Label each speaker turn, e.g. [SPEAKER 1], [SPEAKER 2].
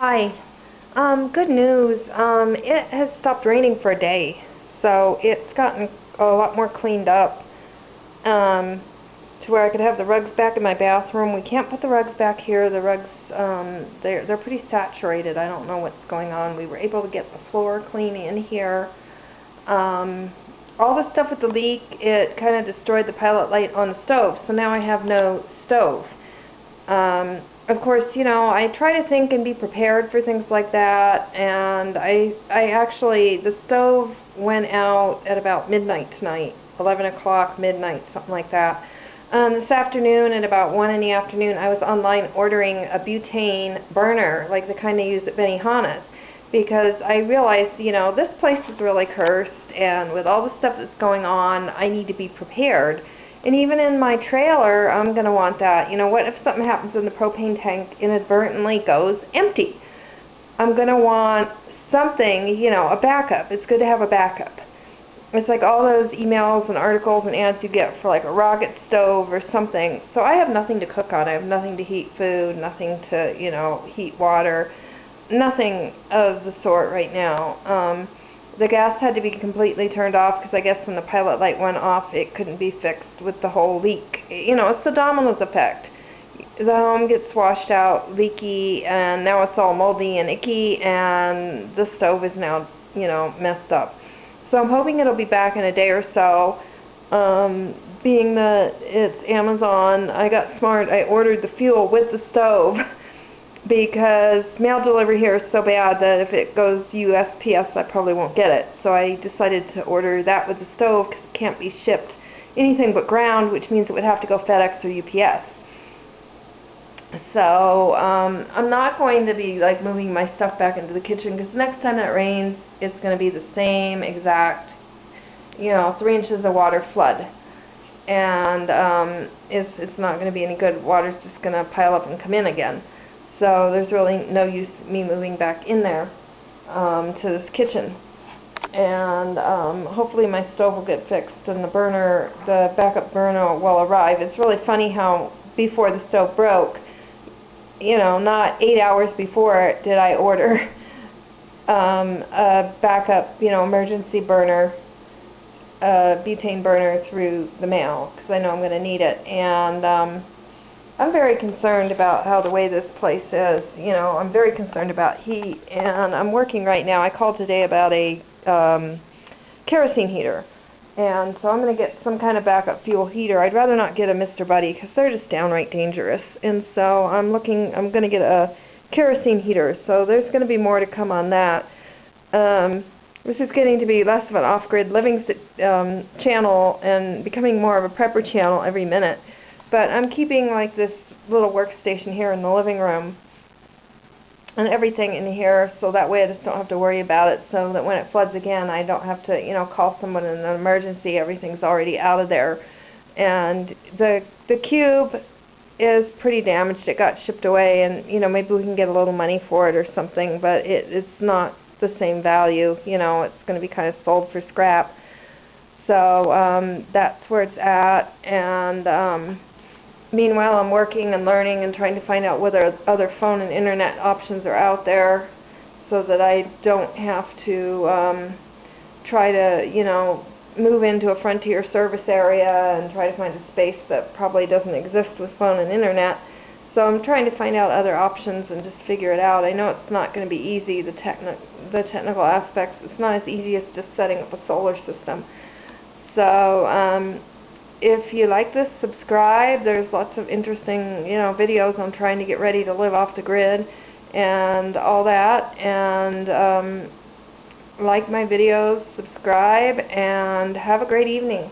[SPEAKER 1] Hi. Good news. It has stopped raining for a day, so it's gotten a lot more cleaned up, to where I could have the rugs back in my bathroom. We can't put the rugs back here. The rugs, they're pretty saturated. I don't know what's going on. We were able to get the floor clean in here. All the stuff with the leak, it kind of destroyed the pilot light on the stove, so now I have no stove. Of course, I try to think and be prepared for things like that, and I actually, the stove went out at about midnight tonight, 11 o'clock, midnight, something like that. This afternoon at about 1 in the afternoon, I was online ordering a butane burner, like the kind they use at Benihana's, because I realized, this place is really cursed, and with all the stuff that's going on, I need to be prepared. And even in my trailer, I'm going to want that. What if something happens and the propane tank inadvertently goes empty? I'm going to want something, a backup. It's good to have a backup. It's like all those emails and articles and ads you get for like a rocket stove or something. So I have nothing to cook on. I have nothing to heat food, nothing to, heat water, nothing of the sort right now. The gas had to be completely turned off because I guess when the pilot light went off, it couldn't be fixed with the whole leak. It's the dominoes effect. The home gets washed out, leaky, and now it's all moldy and icky, and the stove is now, messed up. So I'm hoping it'll be back in a day or so. Being that it's Amazon, I got smart. I ordered the fuel with the stove. Because mail delivery here is so bad that if it goes USPS, I probably won't get it. So I decided to order that with the stove because it can't be shipped anything but ground, which means it would have to go FedEx or UPS. So I'm not going to be like moving my stuff back into the kitchen because next time it rains, it's going to be the same exact, 3 inches of water flood. And it's not going to be any good. Water's just going to pile up and come in again. So there's really no use me moving back in there to this kitchen. And hopefully my stove will get fixed and the backup burner will arrive. It's really funny how before the stove broke, not 8 hours before did I order a backup, emergency burner, butane burner through the mail because I know I'm going to need it. And I'm very concerned about how the way this place is. I'm very concerned about heat, and I'm working right now. I called today about a kerosene heater, and so I'm going to get some kind of backup fuel heater. I'd rather not get a Mr. Buddy because they're just downright dangerous, and so I'm going to get a kerosene heater. So there's going to be more to come on that. This is getting to be less of an off-grid living channel and becoming more of a prepper channel every minute. But I'm keeping like this little workstation here in the living room and everything in here so that way I just don't have to worry about it, so that when it floods again I don't have to, call someone in an emergency. Everything's already out of there. And the cube is pretty damaged. It got shipped away, and maybe we can get a little money for it or something, but it's not the same value. It's going to be kind of sold for scrap. So that's where it's at. And meanwhile, I'm working and learning and trying to find out whether other phone and internet options are out there so that I don't have to try to, move into a frontier service area and try to find a space that probably doesn't exist with phone and internet. So I'm trying to find out other options and just figure it out. I know it's not going to be easy, the technical aspects. It's not as easy as just setting up a solar system. So if you like this, subscribe. There's lots of interesting, videos on trying to get ready to live off the grid and all that. And like my videos, subscribe, and have a great evening.